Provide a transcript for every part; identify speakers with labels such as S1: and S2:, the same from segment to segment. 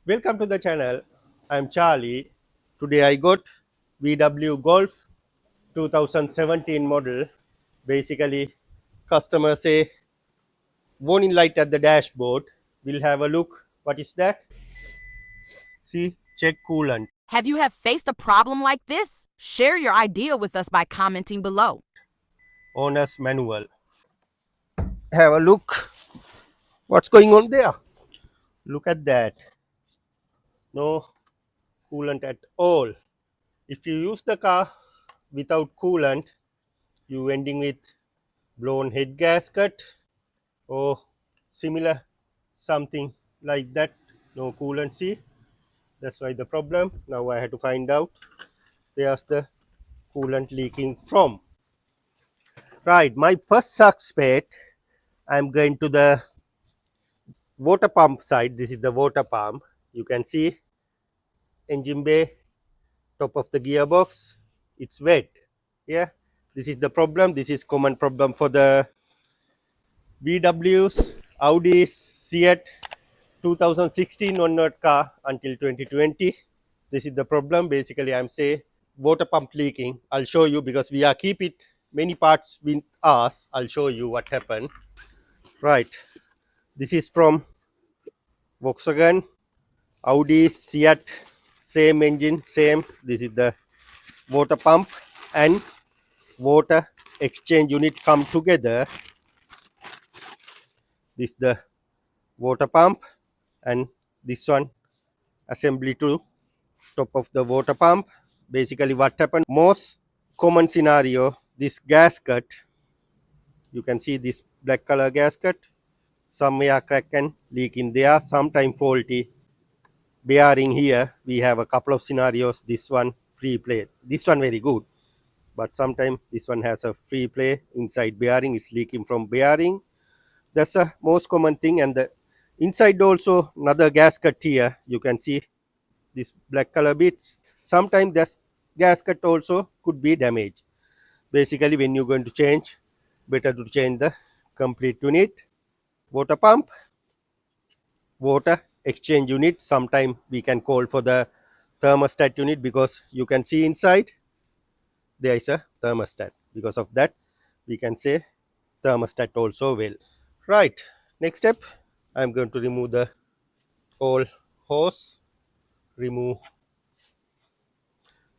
S1: Welcome to the channel. I'm Charlie. Today I got VW Golf 2017 model. Basically, customer say warning light at the dashboard. We'll have a look. What is that? See, check coolant.
S2: Have you faced a problem like this? Share your idea with us by commenting below.
S1: Owner's manual. Have a look. What's going on there? Look at that. No coolant at all. If you use the car without coolant, you ending with blown head gasket or similar something like that. No coolant. See, that's why the problem. Now I had to find out where's the coolant leaking from. Right, my first suspect, I'm going to the water pump side. This is the water pump. You can see engine bay, top of the gearbox, it's wet. Yeah, this is the problem. This is common problem for the VWs, Audis, Seat 2016 onward car until 2020. This is the problem. Basically, I'm say water pump leaking. I'll show you because we are keep it many parts with us. I'll show you what happened. Right. This is from Volkswagen, Audi, Seat, same engine, same. This is the water pump and water exchange unit come together. This is the water pump and this one assembly to top of the water pump. Basically what happened, most common scenario, this gasket, you can see this black color gasket, some air crack and leak in there, sometime faulty bearing. Here we have a couple of scenarios. This one free play, this one very good, but sometimes this one has a free play inside bearing, is leaking from bearing. That's a most common thing. And the inside also another gasket here, you can see this black color bits. Sometimes this gasket also could be damaged. Basically when you're going to change, better to change the complete unit. Water pump, water exchange unit, sometime we can call for the thermostat unit because you can see inside there is a thermostat. Because of that we can say thermostat also well. Right, next step, I'm going to remove the whole hose. Remove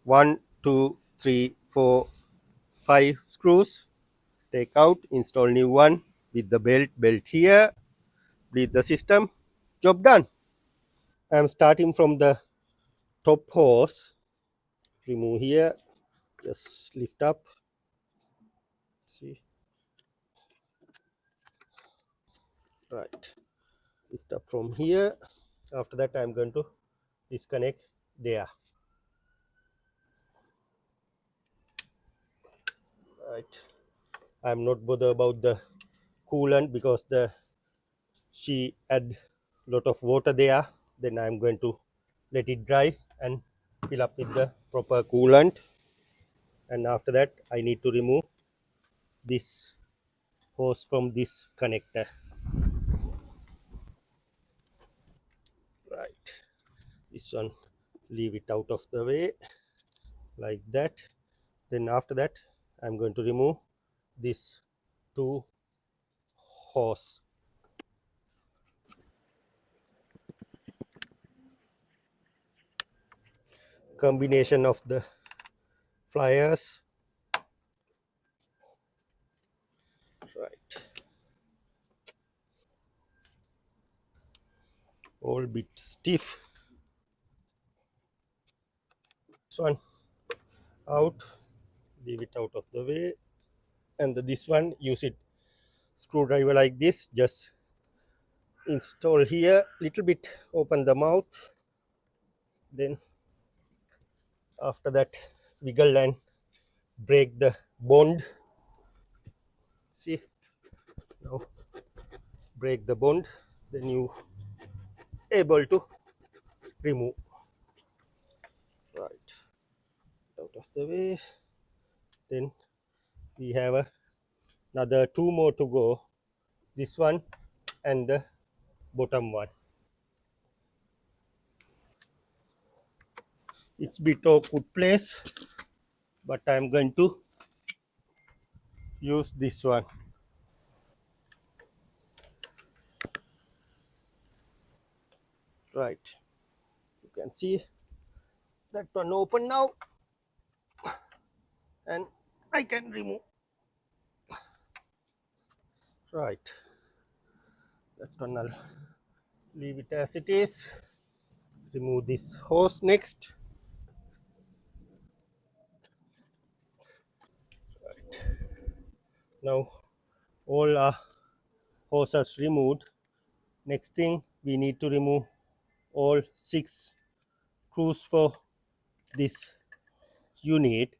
S1: 1 2 3 4 5 screws, take out, install new one with the belt here, bleed the system, job done. I'm starting from the top hose. Remove here, just lift up, see, right, lift up from here. After that I'm going to disconnect there. Right, I'm not bothered about the coolant because she add lot of water there. Then I'm going to let it dry and fill up with the proper coolant. And after that I need to remove this hose from this connector. Right, this one leave it out of the way like that. Then after that I'm going to remove this two hose. Combination of the flyers. Right, all bit stiff. This one out, leave it out of the way. And this one, use it screwdriver like this, just install here, little bit, open the mouth, then after that wiggle and break the bond. See, now break the bond, then you able to remove. Right, out of the way. Then we have another two more to go, this one and the bottom one. it's a bit awkward place, but I'm going to use this one. Right, you can see that one open now, and I can remove. Right, that one I'll leave it as it is. Remove this hose next. Now all our hoses removed. Next thing, we need to remove all 6 screws for this unit,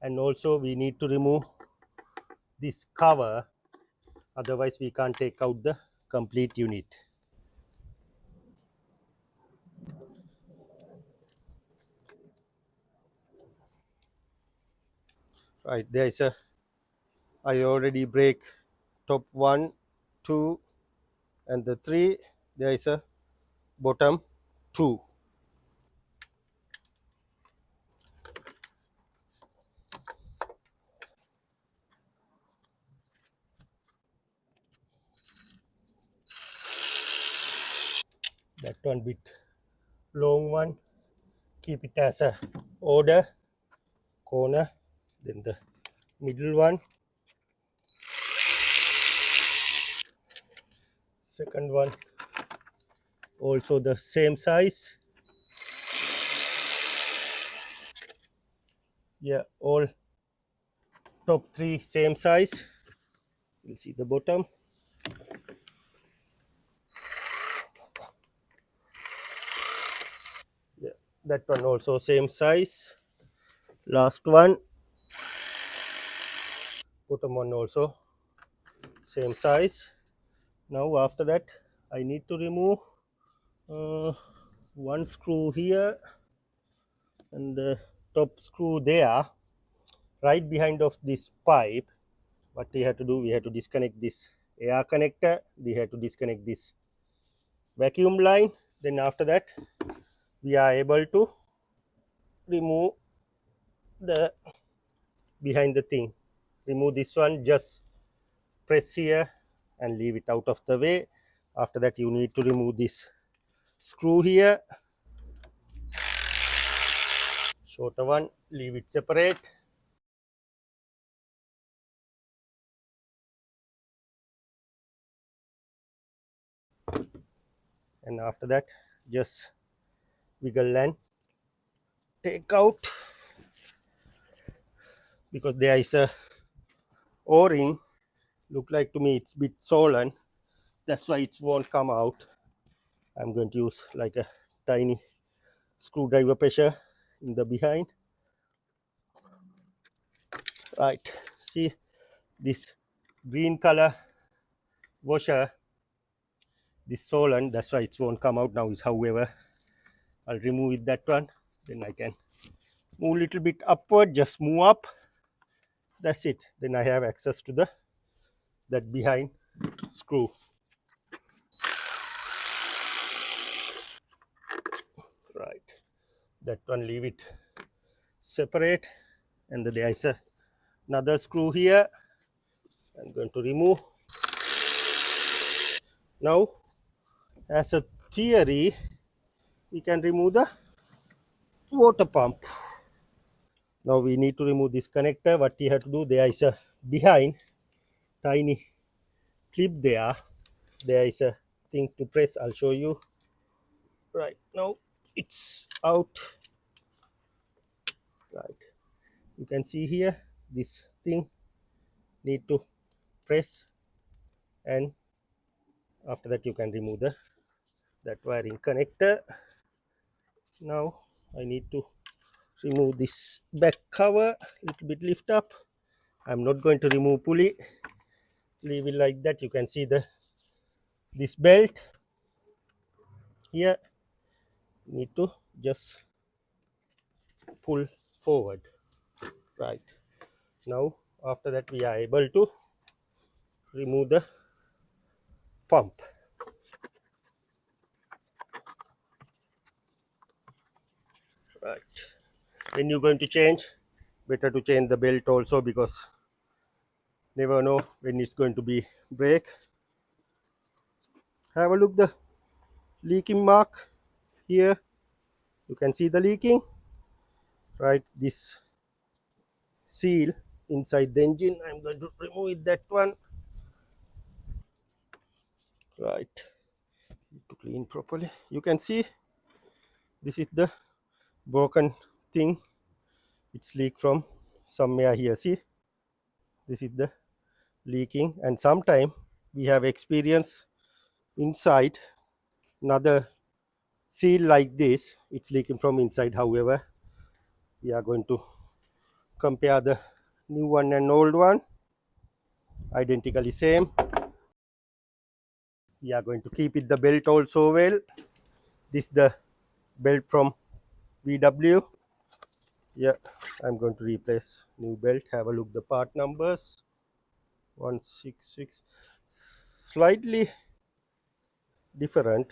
S1: and also we need to remove this cover, otherwise we can't take out the complete unit. Right, there is a, I already break top 1, 2 and the 3. There is a bottom 2. That one bit long one, keep it as a order corner. Then the middle one, second one also the same size. Yeah, all top 3 same size. You'll see the bottom. Yeah, that one also same size. Last one, bottom one also same size. Now after that, I need to remove one screw here and the top screw there, right behind of this pipe. What we have to do, we have to disconnect this air connector, we have to disconnect this vacuum line. Then after that, we are able to remove the behind the thing. Remove this one, just press here and leave it out of the way. After that, you need to remove this screw here, shorter one, leave it separate. And after that, just wiggle and take out, because there is a o-ring, look like to me it's a bit swollen, that's why it won't come out. I'm going to use like a tiny screwdriver pressure in the behind. Right, see this green color washer, this swollen, that's why it won't come out now. It's however, I'll remove it, that one, then I can move a little bit upward, just move up, that's it. Then I have access to the that behind screw. Right, that one leave it separate, and there is another screw here. I'm going to remove. Now, as a theory, we can remove the water pump. Now we need to remove this connector. What you have to do, there is a behind tiny clip there. There is a thing to press. I'll show you. Right now, it's out. Right, you can see here this thing need to press, and after that you can remove that wiring connector. Now I need to remove this back cover, little bit lift up. I'm not going to remove pulley, leave it like that. You can see this belt here, need to just pull forward. Right, now after that we are able to remove the pump. Right, When you're going to change, better to change the belt also, because never know when it's going to be break. Have a look the leaking mark here. You can see the leaking, right? This seal inside the engine, I'm going to remove it, that one, right? Need to clean properly. You can see this is the broken thing. It's leaked from somewhere here. See, this is the leaking, and sometime we have experience inside another seal like this, it's leaking from inside. However, we are going to compare the new one and old one, identically same. We are going to keep it the belt also well. This the belt from VW. Yeah, I'm going to replace new belt. Have a look the part numbers. 166, slightly different.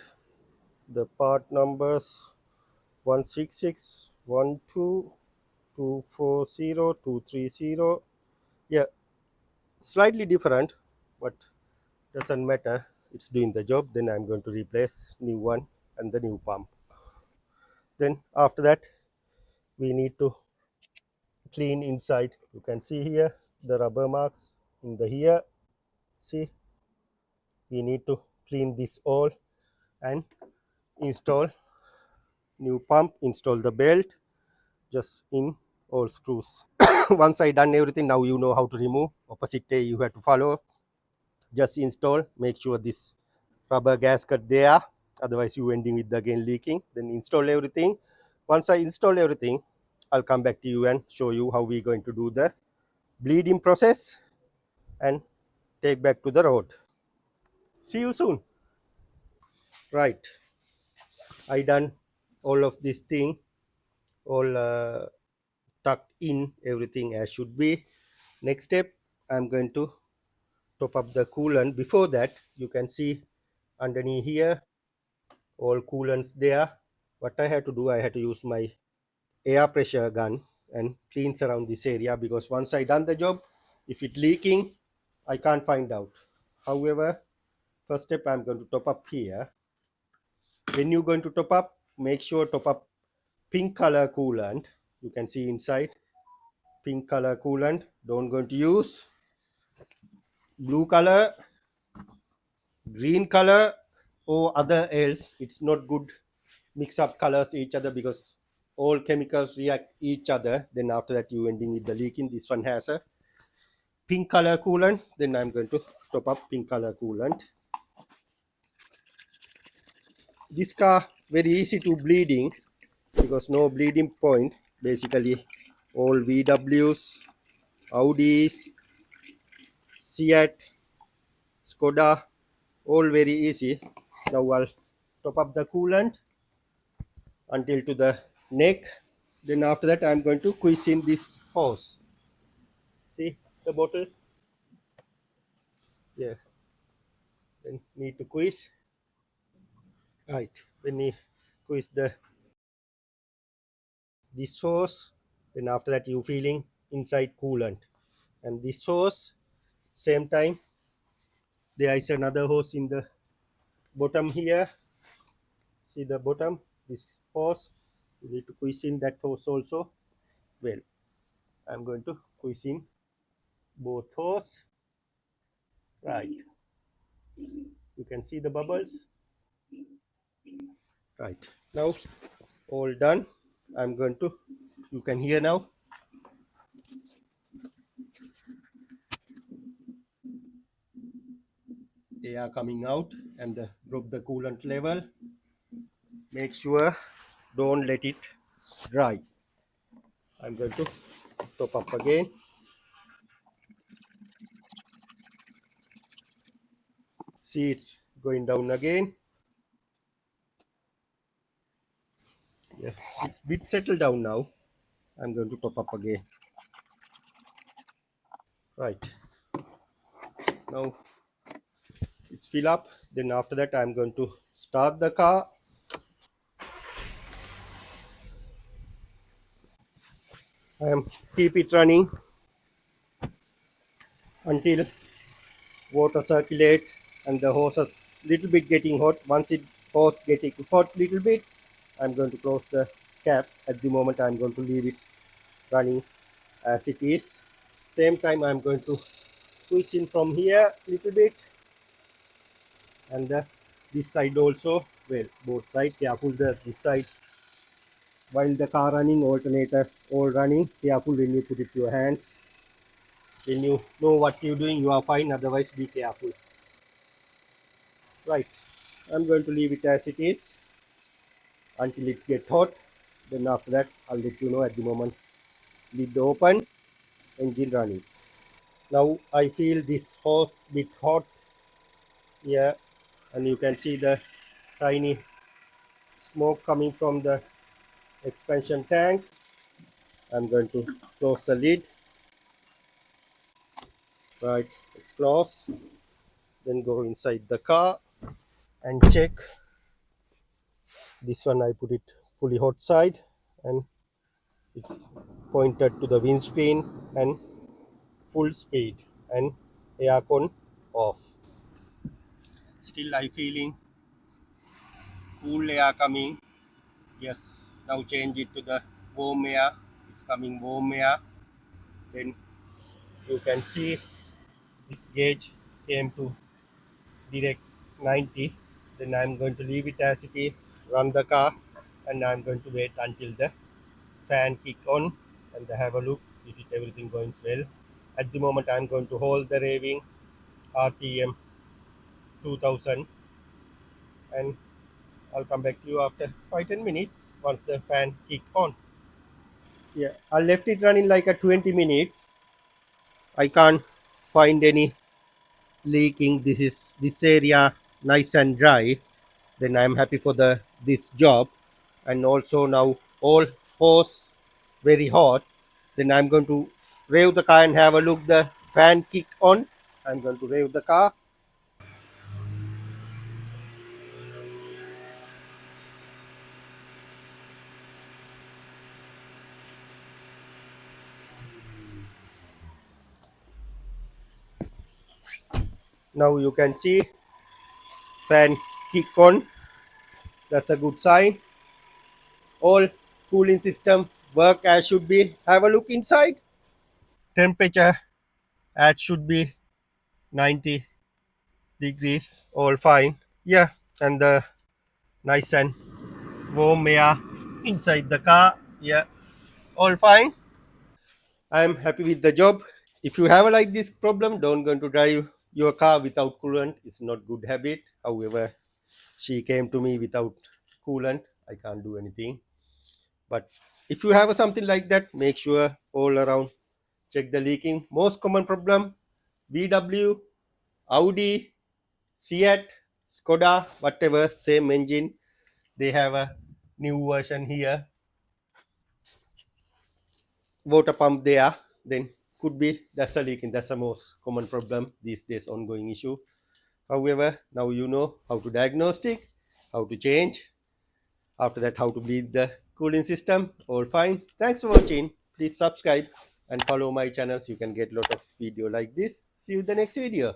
S1: The part numbers 166, 12, 240, 230. Yeah, slightly different, but doesn't matter. It's doing the job. Then I'm going to replace new one and the new pump. Then after that, we need to clean inside. You can see here the rubber marks in the here. See, we need to clean this all and install new pump, install the belt, just in all screws. Once I done everything, now you know how to remove. Opposite way you have to follow. Just install, make sure this rubber gasket there, otherwise you ending with the again leaking. Then install everything. Once I install everything, I'll come back to you and show you how we're going to do the bleeding process and take back to the road. See you soon. Right, I done all of this thing, all tucked in, everything as should be. Next step, I'm going to top up the coolant. Before that, you can see underneath here all coolants there. What I had to do, I had to use my air pressure gun and cleans around this area, because once I done the job, if it leaking, I can't find out. However, first step, I'm going to top up here. When you're going to top up, make sure top up pink color coolant. You can see inside pink color coolant. Don't going to use blue color, green color, or other else. It's not good mix up colors each other, because all chemicals react each other. Then after that you ending with the leaking. This one has a pink color coolant. Then I'm going to top up pink color coolant. This car very easy to bleeding, because no bleeding point. Basically all VWs, Audis, Seat, Skoda, all very easy. Now I'll top up the coolant until to the neck. Then after that I'm going to squeeze in this hose. See the bottle? Yeah. Then need to squeeze. Right. When you squeeze this hose, then after that you feeling inside coolant. And this hose, same time, there is another hose in the bottom here. See the bottom, this hose. You need to squeeze in that hose also. Well, I'm going to squeeze in both hose. Right. You can see the bubbles. Right. Now all done. I'm going to, you can hear now. They are coming out, and drop the coolant level. Make sure don't let it dry. I'm going to top up again. See, it's going down again. Yeah, it's a bit settled down now. I'm going to top up again. Right. Now it's fill up. Then after that I'm going to start the car. I am keep it running until water circulate and the hose is little bit getting hot. Once it hose getting hot little bit, I'm going to close the cap. At the moment I'm going to leave it running as it is. Same time I'm going to push in from here little bit, and this side also, well, both side careful, this side while the car running, alternator all running, careful when you put it to your hands. When you know what you're doing, you are fine, otherwise be careful. Right, I'm going to leave it as it is until it's get hot. Then after that I'll let you know. At the moment, lid open, engine running. Now I feel this hose bit hot here, and you can see the tiny smoke coming from the expansion tank. I'm going to close the lid. Right, it's closed. Then go inside the car and check. This one I put it fully hot side, and it's pointed to the windscreen and full speed and aircon off. Still I feeling cool air coming. Yes, now change it to the warm air. It's coming warm air. Then you can see this gauge came to direct 90. Then I'm going to leave it as it is, run the car, and I'm going to wait until the fan kick on and have a look if it everything going well. At the moment I'm going to hold the raving RPM 2000, and I'll come back to you after 5-10 minutes once the fan kick on. Yeah, I left it running like a 20 minutes. I can't find any leaking. This area nice and dry. Then I'm happy for the this job. And also now all hose very hot. Then I'm going to rev the car and have a look the fan kick on. I'm going to rev the car. Now you can see fan kick on. That's a good sign. All cooling system work as should be. Have a look inside. Temperature at should be 90 degrees. All fine. Yeah, and the nice and warm air inside the car. Yeah, all fine. I'm happy with the job. If you have like this problem, don't going to drive your car without coolant. It's not good habit. However, she came to me without coolant. I can't do anything. But if you have something like that, make sure all around check the leaking. Most common problem: VW, Audi, Seat, Skoda, whatever, same engine. They have a new version here, water pump there. Then could be that's a leaking. That's the most common problem these days, ongoing issue. However, now you know how to diagnostic, how to change. After that, how to bleed the cooling system. All fine. Thanks for watching. Please subscribe and follow my channels. You can get a lot of video like this. See you in the next video.